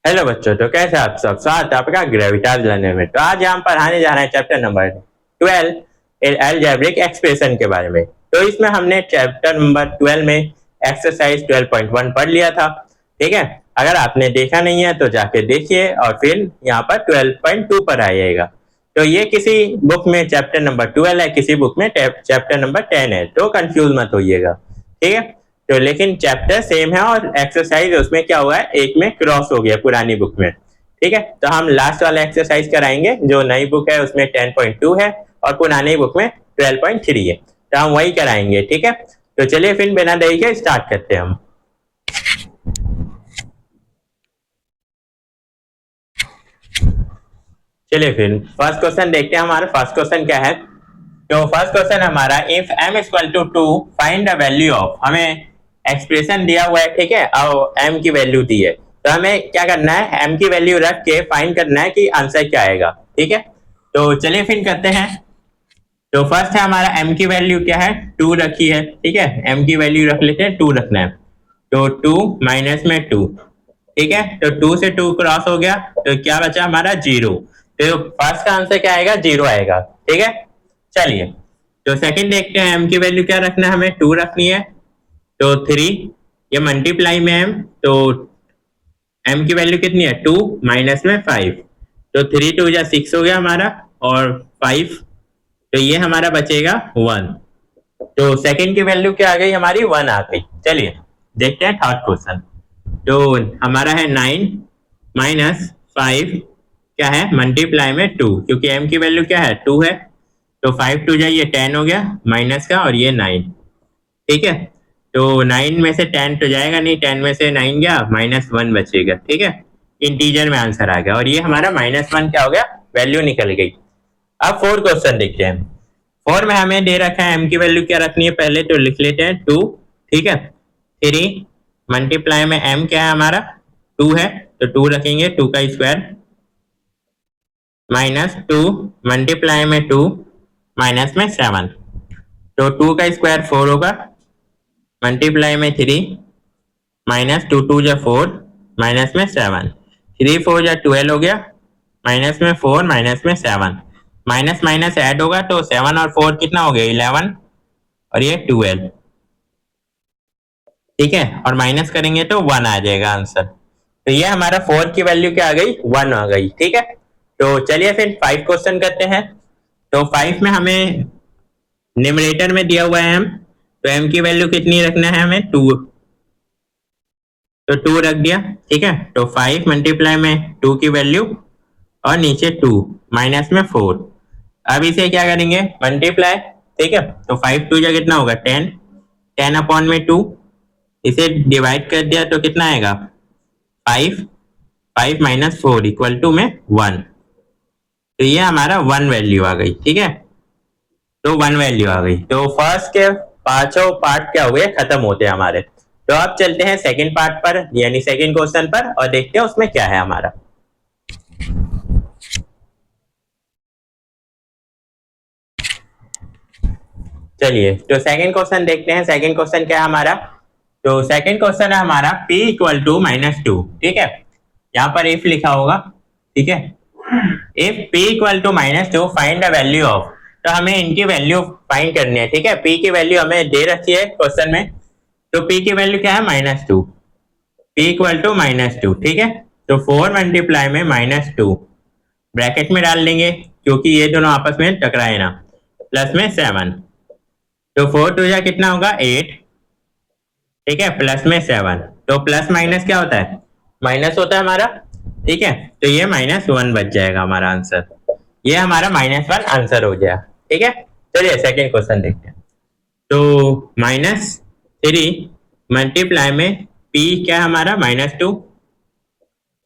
Hello बच्चों, तो कैसे आप सब? स्वागत है आपका ग्रेविटाज लर्निंग में। तो आज हम पढ़ाने जा रहे हैं चैप्टर नंबर 12 अलजेब्रिक एक्सप्रेशन के बारे में। तो इसमें हमने चैप्टर नंबर 12 में एक्सरसाइज 12.1 पढ़ लिया था। ठीक है, अगर आपने देखा नहीं है तो जाके देखिए और फिर यहाँ पर 12.2 पर आइएगा। तो ये किसी बुक में चैप्टर नंबर 12 है, किसी बुक में चैप्टर नंबर 10 है, तो कंफ्यूज मत होइएगा। ठीक है, तो लेकिन चैप्टर सेम है और एक्सरसाइज उसमें क्या हुआ है, एक में क्रॉस हो गया पुरानी बुक में। ठीक है, तो हम लास्ट वाला एक्सरसाइज कराएंगे। जो नई बुक है उसमें 10.2 है और पुरानी बुक में 12.3 है, तो हम वही कराएंगे। ठीक है, तो चलिए फिर बिना देरी के स्टार्ट करते हैं हम। चलिए फिर फर्स्ट क्वेश्चन देखते हैं। हमारा फर्स्ट क्वेश्चन क्या है? तो फर्स्ट क्वेश्चन हमारा, if m equal to 2 find the value of. हमें एक्सप्रेशन दिया हुआ है, ठीक है, और m की वैल्यू दी है, तो हमें क्या करना है, m की वैल्यू रख के फाइंड करना है कि आंसर क्या आएगा। ठीक है, तो चलिए फिर करते हैं। तो फर्स्ट है हमारा m की वैल्यू क्या है, 2 रखी है। ठीक है, m की वैल्यू रख लेते हैं, 2 रखना है। तो 2 माइनस में 2। ठीक है, तो 2 से 2 क्रॉस हो गया, तो क्या बचा हमारा 0। तो फर्स्ट का आंसर क्या आएगा, 0 आएगा। ठीक है, चलिए तो सेकंड देखते हैं। m की वैल्यू क्या रखना है, हमें 2 रखनी है। तो 3, ये मल्टीप्लाई में m, तो m की वैल्यू कितनी है, 2 माइनस में 5। तो 3 2 या 6 हो गया हमारा, और 5, तो ये हमारा बचेगा 1। तो सेकंड की वैल्यू क्या आ गई हमारी, 1 आ गई। चलिए देखते हैं थर्ड क्वेश्चन। तो हमारा है 9 माइनस 5, क्या है, मल्टीप्लाई में 2, क्योंकि m की वैल्यू क्या है, 2 है। तो 5 2 जाइए 10 हो गया माइनस का, और ये 9। ठीक है, तो 9 में से 10 तो जाएगा नहीं, 10 में से 9 गया, -1 बचेगा। ठीक है, इंटीजर में आंसर आ गया, और ये हमारा -1 क्या हो गया, वैल्यू निकल गई। अब फोर्थ क्वेश्चन देखते हैं। फोर में हमें दे रखा है m की वैल्यू क्या रखनी है, पहले तो लिख लेते हैं 2। ठीक है, 3 मल्टीप्लाई में m क्या है हमारा, 2 है, तो 2 रखेंगे, 2 का स्क्वायर, -2 मल्टीप्लाई में 2 माइनस में 7। तो 2 का स्क्वायर 4 होगा, मल्टीप्लाई में 3 -2 2 जा 4 माइनस में 7। 3 4 जा 12 हो गया, माइनस में 4 माइनस में 7। माइनस माइनस ऐड होगा, तो 7 और 4 कितना हो गया, 11, और ये 12। ठीक है, और माइनस करेंगे तो 1 आ जाएगा आंसर। तो ये हमारा 4 की वैल्यू क्या आ गई, 1 आ गई। ठीक है, तो चलिए फिर 5 क्वेश्चन करते हैं। तो 5 में हमें न्यूमरेटर में दिया हुआ है m, तो m की वैल्यू कितनी रखना है हमें, 2, तो 2 रख दिया। ठीक है, तो 5 मल्टीप्लाई में 2 की वैल्यू, और नीचे 2 माइनस में 4। अब इसे क्या करेंगे, मल्टीप्लाई। ठीक है, तो 5 2 जा कितना होगा, 10, 10 अपॉन में 2, इसे डिवाइड कर दिया तो कितना आएगा, 5, 5 माइनस 4 इक्वल टू में 1। तो ये हमारा 1 वैल्यू आ गई। ठीक है, तो 1 वैल्यू आ गई। तो फर्स्ट के पांचों पार्ट क्या हुए, खत्म होते हैं हमारे। तो अब चलते हैं सेकंड पार्ट पर, यानी सेकंड क्वेश्चन पर, और देखते हैं उसमें क्या है हमारा। चलिए तो सेकंड क्वेश्चन देखते हैं। सेकंड क्वेश्चन क्या है हमारा? तो सेकंड क्वेश्चन है हमारा p इक्वल टू -2। ठीक है, यहाँ पर इफ लिखा होगा। ठीक है, if p equal to -2 find the value of. तो हमें इनकी वैल्यू फाइंड करनी है। ठीक है, p की वैल्यू हमें दे रखी है क्वेश्चन में। तो p की वैल्यू क्या है, -2, p इक्वल टू -2। ठीक है, तो 4 मल्टीप्लाई में -2 ब्रैकेट में डाल देंगे, क्योंकि ये दोनों आपस में टकराए ना, प्लस में 7। तो 4 2 जा कितना होगा, 8। ठीक है, प्लस में 7। तो प्लस माइनस क्या होता है, माइनस होता है हमारा। ठीक है, तो ये -1 बच जाएगा हमारा आंसर। ये हमारा -1 आंसर हो गया। ठीक है, चलिए सेकेंड क्वेश्चन देखते हैं। तो -3 मल्टीप्लाई में p क्या है हमारा, -2,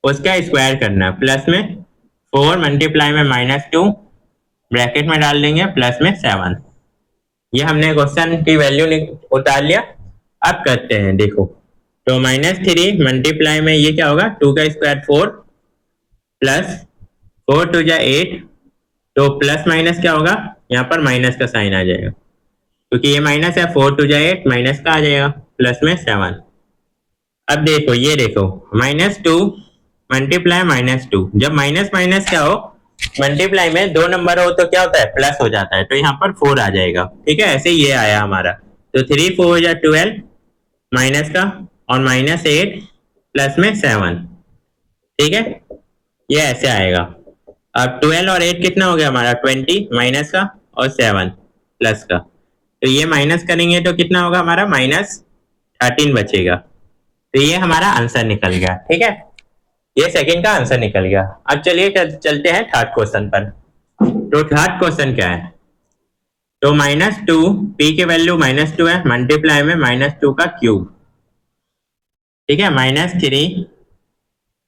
उसका स्क्वायर करना है, प्लस में 4 मल्टीप्लाई में -2 ब्रैकेट में डाल देंगे, प्लस में 7। ये हमने क्वेश्चन की वैल्यू उतार लिया। अब करते हैं, देखो। तो -3 मल्टीप्लाई में ये क्या होगा, 2 का स्क्वायर 4, प्लस 4 2 जा 8। तो प्लस माइनस क्या होगा, यहाँ पर माइनस का साइन आ जाएगा, क्योंकि ये माइनस है। 4 2 जा 8 माइनस का आ जाएगा, प्लस में 7। अब देखो, ये देखो, -2 मल्टीप्लाई -2। जब माइनस माइनस क्या हो, मल्टीप्लाई में दो नंबर हो तो क्या होता है, प्लस हो जाता है, तो यहाँ पर 4 आ जाएगा। ठीक है, ऐसे ये आया हमारा। तो 3 4 या 12 माइनस का, और -8 प्लस में 7। ठीक है, ये ऐसे आएगा। अब 12 और 8 कितना हो गया हमारा, 20 माइनस का और 7 प्लस का। तो ये माइनस करेंगे तो कितना होगा हमारा, -13 बचेगा। तो ये हमारा आंसर निकल गया। ठीक है, ये सेकंड का आंसर निकल गया। अब चलिए चलते हैं थर्ड क्वेश्चन पर। तो थर्ड क्वेश्चन क्या है, तो -2, पी की वैल्यू -2 है, मल्टीप्लाई में -2 का क्यूब। ठीक है, -3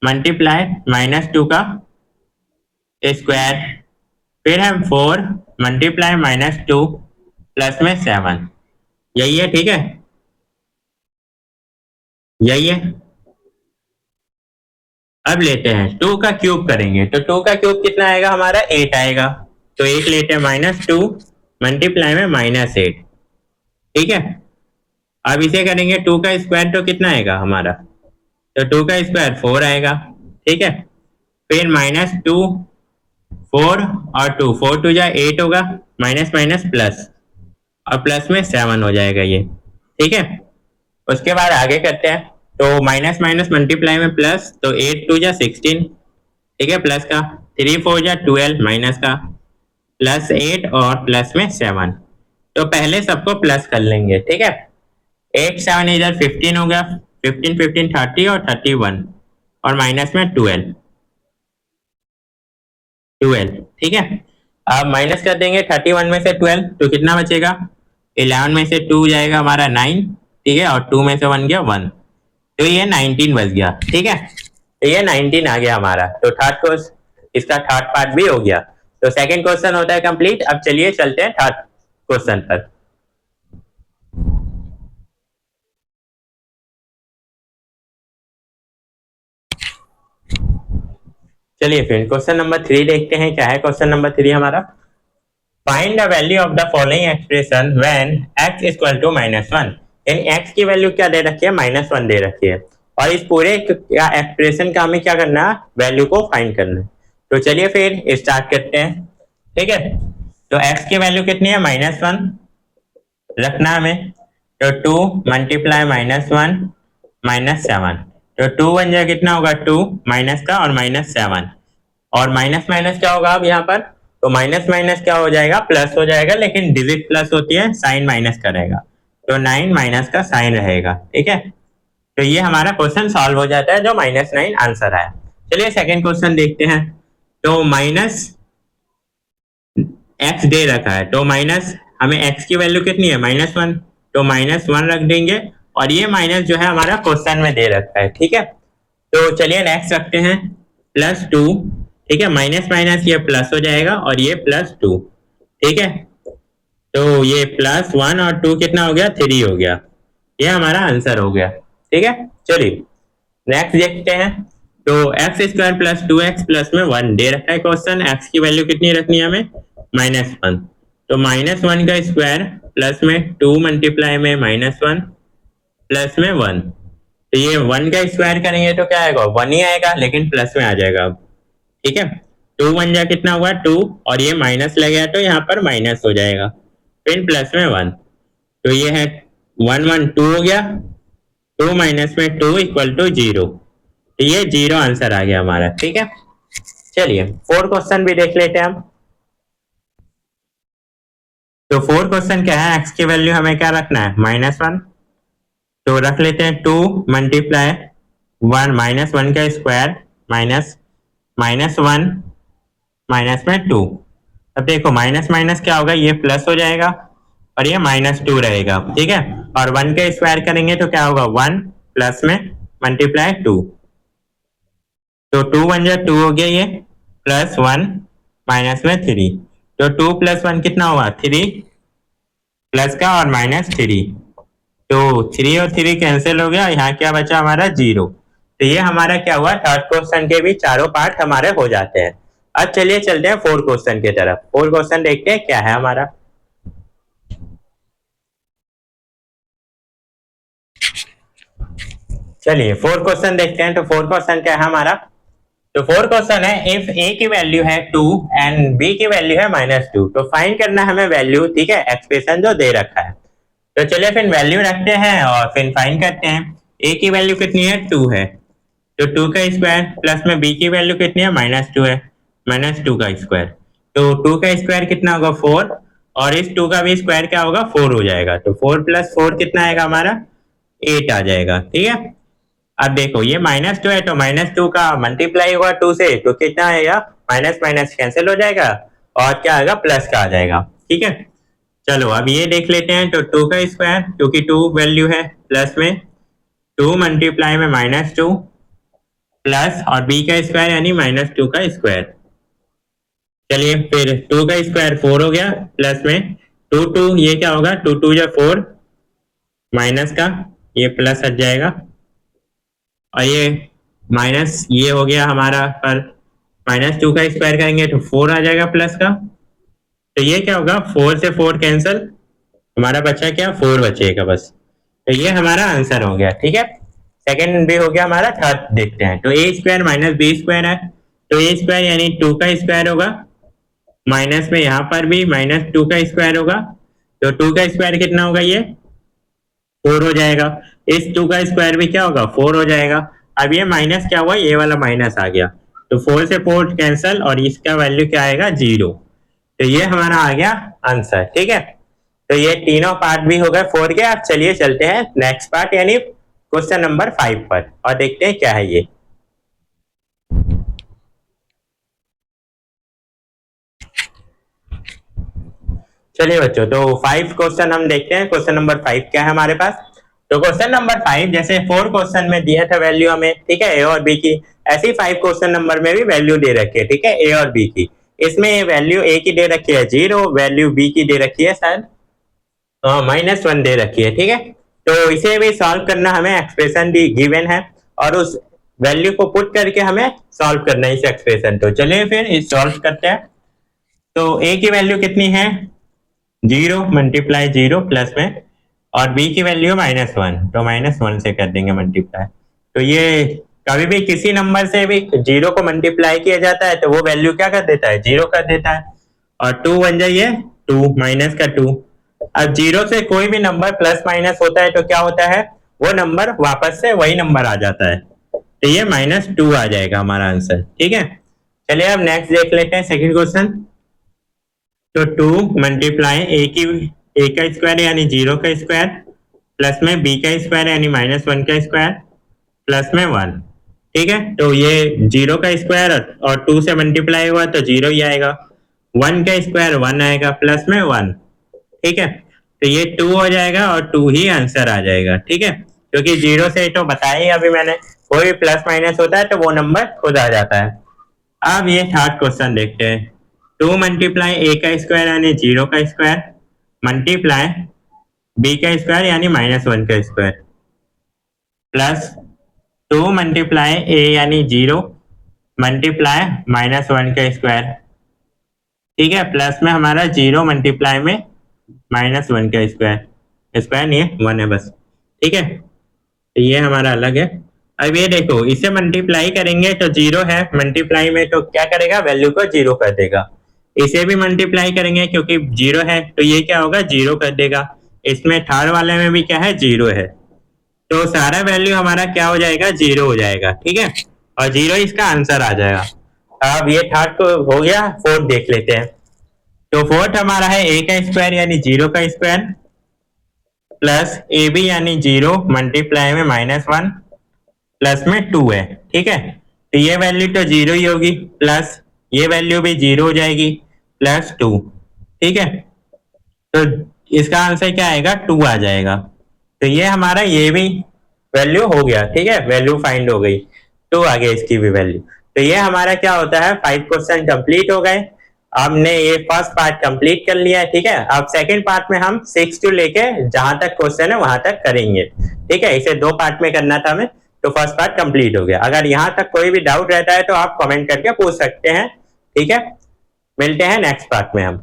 मल्टीप्लाई -2 का स्क्वायर, फिर है 4 मल्टीप्लाई -2 प्लस में 7। यही है। ठीक है, यही है। अब लेते हैं 2 का क्यूब करेंगे, तो 2 का क्यूब कितना आएगा हमारा, 8 आएगा। तो 8 लेते हैं, -2 मल्टीप्लाई में -8। ठीक है, अब इसे करेंगे 2 का स्क्वायर, तो कितना आएगा हमारा, तो 2 का स्क्वायर 4 आएगा। ठीक है, फिर -2 4 और 2, 4 2 जा 8 होगा, माइनस माइनस प्लस, और प्लस में 7 हो जाएगा ये। ठीक है, उसके बाद आगे करते हैं। तो माइनस माइनस मल्टीप्लाई में प्लस, तो 8 2 जा 16। ठीक है, प्लस का 3 4 जा 12 माइनस का, प्लस 8 और प्लस में 7। तो पहले सबको प्लस कर लेंगे। ठीक है, 8 7 इधर 15 हो गया, 15 15 30 और 31, और माइनस में 12 12। ठीक है, अब माइनस कर देंगे 31 में से 12, तो कितना बचेगा, 11 में से 2 जाएगा हमारा 9। ठीक है, और 2 में से 1 गया 1, तो ये 19 बच गया। ठीक है, तो ये 19 आ गया हमारा। तो थर्ड क्वेश्चन, इसका थर्ड पार्ट भी हो गया। तो सेकंड क्वेश्चन होता है कंप्लीट। अब चलिए चलते हैं थर्ड क्वेश्चन पर। चलिए फिर क्वेश्चन नंबर 3 देखते हैं, क्या है क्वेश्चन नंबर 3 हमारा। Find the value of the following expression when x equal to -1। यानी x की वैल्यू क्या दे रखी है, -1 दे रखी है, और इस पूरे एक्सप्रेशन का हमें क्या करना है, वैल्यू को फाइंड करना है। तो चलिए फिर स्टार्ट करते हैं। ठीक है, तो x की वैल्यू कितनी है, -1 रखना हमें। तो 2 मल्टीप्लाई -1 -7, तो 2 बन जाए कितना होगा, 2 माइनस का और -7, और माइनस माइनस क्या होगा अब यहाँ पर, तो माइनस माइनस क्या हो जाएगा, प्लस हो जाएगा, लेकिन डिजिट प्लस होती है, साइन माइनस का रहेगा, तो 9 माइनस का साइन रहेगा। ठीक है, तो ये हमारा क्वेश्चन सॉल्व हो जाता है, जो -9 आंसर आया। चलिए सेकंड क्वेश्चन देखते हैं। तो माइनस एक्स दे रखा है, तो माइनस हमें एक्स की वैल्यू कितनी है, -1, तो -1 रख देंगे, और ये माइनस जो है हमारा क्वेश्चन में दे रखा है। ठीक है, तो चलिए नेक्स्ट रखते हैं, +2। ठीक है, माइनस माइनस ये प्लस हो जाएगा, और ये +2। ठीक है, तो ये +1 और 2 कितना हो गया, 3 हो गया। ये हमारा आंसर हो गया। ठीक है, चलिए नेक्स्ट देखते हैं। तो x² प्लस 2x प्लस में 1 दे रखा है क्वेश्चन, x की वैल्यू कितनी रखनी है हमें, -1। तो -1 का स्क्वायर प्लस में 2 मल्टीप्लाई में -1 प्लस में 1, तो ये 1 का स्क्वायर करेंगे तो क्या आएगा, 1 ही आएगा, लेकिन प्लस में आ जाएगा अब। ठीक है, 2 1 जा कितना हुआ 2, और ये माइनस लगे तो यहाँ पर माइनस हो जाएगा, फिर प्लस में 1, तो ये है 1 1 2 हो गया, 2 माइनस में 2 इक्वल टू 0, तो ये 0 आंसर आ गया हमारा। ठीक है, चलिए फोर्थ क्वेश्चन भी देख लेते हैं हम। तो फोर्थ क्वेश्चन क्या है, x की वैल्यू हमें क्या रखना है, -1, तो रख लेते हैं 2 मल्टीप्लाई 1 -1 का स्क्वायर माइनस -1 माइनस में 2। अब देखो माइनस माइनस क्या होगा, ये प्लस हो जाएगा, और ये -2 रहेगा। ठीक है, और 1 का स्क्वायर करेंगे तो क्या होगा, 1 प्लस में मल्टीप्लाई 2, तो 2 1 जा 2 हो गया, ये +1 माइनस में 3, तो 2 + 1 कितना हुआ, 3, प्लस का और -3, तो 3 और 3 कैंसिल हो गया, यहाँ क्या बचा हमारा 0। तो ये हमारा क्या हुआ, थर्ड क्वेश्चन के भी चारों पार्ट हमारे हो जाते हैं। अब चलिए चलते हैं फोर्थ क्वेश्चन की तरफ। फोर्थ क्वेश्चन देखते हैं क्या है हमारा। चलिए फोर्थ क्वेश्चन देखते हैं। तो फोर्थ क्वेश्चन क्या है हमारा, तो 4 क्वेश्चन है, इफ ए की वैल्यू है 2 एंड बी की वैल्यू है -2, तो फाइंड करना है हमें वैल्यू, ठीक है, एक्सप्रेशन जो दे रखा है। तो चलिए फिर वैल्यू रखते हैं और फिर फाइंड करते हैं। ए की वैल्यू कितनी है, 2 है, तो 2 का स्क्वायर प्लस में बी की वैल्यू कितनी है, -2 है, -2 का स्क्वायर, तो 2 का स्क्वायर कितना होगा, 4, और इस 2 का भी स्क्वायर क्या होगा, 4 हो जाएगा, तो 4 + 4 कितना आएगा हमारा, 8 आ जाएगा, ठीक है। अब देखो ये -2 है, तो -2 का मल्टीप्लाई होगा 2 से, तो कितना आएगा, माइनस माइनस कैंसिल हो जाएगा और क्या आएगा, प्लस का आ जाएगा, ठीक है। चलो अब ये देख लेते हैं, तो 2 का स्क्वायर, क्योंकि 2 वैल्यू है, प्लस में 2 मल्टीप्लाई में -2 प्लस और बी का स्क्वायर यानी -2 का स्क्वायर। चलिए फिर 2 का स्क्वायर 4 हो गया, प्लस में 2 ये क्या होगा, 2 या 4 माइनस का ये प्लस हट जाएगा, और ये माइनस ये हो गया हमारा, पर -2 का स्क्वायर करेंगे तो 4 आ जाएगा प्लस का, तो ये क्या होगा, 4 से 4 कैंसिल, हमारा बचा क्या, 4 बचेगा बस। तो ये हमारा आंसर हो गया, ठीक है। सेकंड भी हो गया हमारा, थर्ड देखते हैं। तो ए स्क्वायर माइनस बी स्क्वायर है, तो ए स्क्वायर यानी 2 का स्क्वायर होगा, माइनस में यहाँ पर भी -2 का स्क्वायर होगा, तो 2 का स्क्वायर कितना होगा, ये 4 हो जाएगा, इस 2 का स्क्वायर भी क्या होगा, 4 हो जाएगा। अब ये माइनस क्या हुआ, ये वाला माइनस आ गया, तो 4 से 4 कैंसिल और इसका वैल्यू क्या आएगा, 0, तो ये हमारा आ गया आंसर, ठीक है। तो ये तीनों पार्ट भी हो गए 4 के। अब चलिए चलते हैं नेक्स्ट पार्ट यानी क्वेश्चन नंबर 5 पर और देखते हैं क्या है ये। चलिए बच्चों, तो 5 क्वेश्चन हम देखते हैं। क्वेश्चन नंबर 5 क्या है हमारे पास। तो क्वेश्चन नंबर 5 जैसे 4 क्वेश्चन में दिया था वैल्यू हमें, ठीक है, ए और बी की, ऐसी 5 क्वेश्चन नंबर में भी वैल्यू दे रखी है, ठीक है, ए और बी की। इसमें वैल्यू ए की दे रखी है 0, वैल्यू बी की दे रखी है शायद -1 दे रखी है, ठीक है। तो इसे भी सॉल्व करना, हमें एक्सप्रेशन भी गिवन है और उस वैल्यू को पुट करके हमें सॉल्व करना है इस एक्सप्रेशन। तो चलिए फिर इस सॉल्व करते हैं। तो ए की वैल्यू कितनी है, 0 मल्टीप्लाई 0 प्लस में, और बी की वैल्यू -1, तो -1 से कर देंगे मल्टीप्लाई। तो ये कभी भी किसी नंबर से भी 0 को मल्टीप्लाई किया जाता है तो वो वैल्यू क्या कर देता है, 0 कर देता है, और 2 बन जाइए 2 माइनस का 2। अब 0 से कोई भी नंबर प्लस माइनस होता है तो क्या होता है, वो नंबर वापस से वही नंबर आ जाता है, तो ये -2 आ जाएगा हमारा आंसर, ठीक है। चलिए अब नेक्स्ट देख लेते हैं सेकंड क्वेश्चन। तो 2 मल्टीप्लाई ए का स्क्वायर यानी 0 का स्क्वायर प्लस में बी का स्क्वायर यानी -1 का स्क्वायर प्लस में 1, ठीक है। तो ये 0 का स्क्वायर और 2 से मल्टीप्लाई हुआ तो 0 ही आएगा, 1 का स्क्वायर 1 आएगा प्लस में 1, ठीक है। तो ये 2 हो जाएगा और 2 ही आंसर आ जाएगा, ठीक है, क्योंकि 0 से तो बताया ही अभी मैंने, कोई भी प्लस माइनस होता है तो वो नंबर खुद आ जाता है। अब ये थर्ड क्वेश्चन देखते हैं। 2 मल्टीप्लाई ए का स्क्वायर यानी 0 का स्क्वायर मल्टीप्लाई बी का स्क्वायर यानी -1 का स्क्वायर प्लस 2 मल्टीप्लाई ए यानी 0 मल्टीप्लाई -1 का स्क्वायर, ठीक है, प्लस में हमारा 0 मल्टीप्लाई में -1 का स्क्वायर, स्क्वायर नहीं है 1 है बस, ठीक है। तो ये हमारा अलग है। अब ये देखो, इसे मल्टीप्लाई करेंगे तो 0 है मल्टीप्लाई में, तो क्या करेगा, वैल्यू को 0 कर देगा। इसे भी मल्टीप्लाई करेंगे क्योंकि 0 है तो ये क्या होगा, 0 कर देगा। इसमें थर्ड वाले में भी क्या है, 0 है, तो सारा वैल्यू हमारा क्या हो जाएगा, 0 हो जाएगा, ठीक है, और 0 इसका आंसर आ जाएगा। अब ये थर्ड तो हो गया, फोर्थ देख लेते हैं। तो फोर्थ हमारा है ए का स्क्वायर यानी 0 का स्क्वायर प्लस ए बी यानी 0 मल्टीप्लाई में -1 प्लस में 2 है, ठीक है। तो ये वैल्यू तो 0 ही होगी, प्लस ये वैल्यू भी 0 हो जाएगी प्लस 2, ठीक है। तो इसका आंसर क्या आएगा, 2 आ जाएगा। तो ये हमारा ये भी वैल्यू हो गया, ठीक है, वैल्यू फाइंड हो गई, 2 आ गया इसकी भी वैल्यू। तो ये हमारा क्या होता है, 5 क्वेश्चन कंप्लीट हो गए। हमने ये फर्स्ट पार्ट कंप्लीट कर लिया है, ठीक है। अब सेकंड पार्ट में हम 6 to लेके जहां तक क्वेश्चन है वहां तक करेंगे, ठीक है। इसे 2 पार्ट में करना था हमें, तो फर्स्ट पार्ट कंप्लीट हो गया। अगर यहाँ तक कोई भी डाउट रहता है तो आप कमेंट करके पूछ सकते हैं, ठीक है। मिलते हैं नेक्स्ट पार्ट में हम।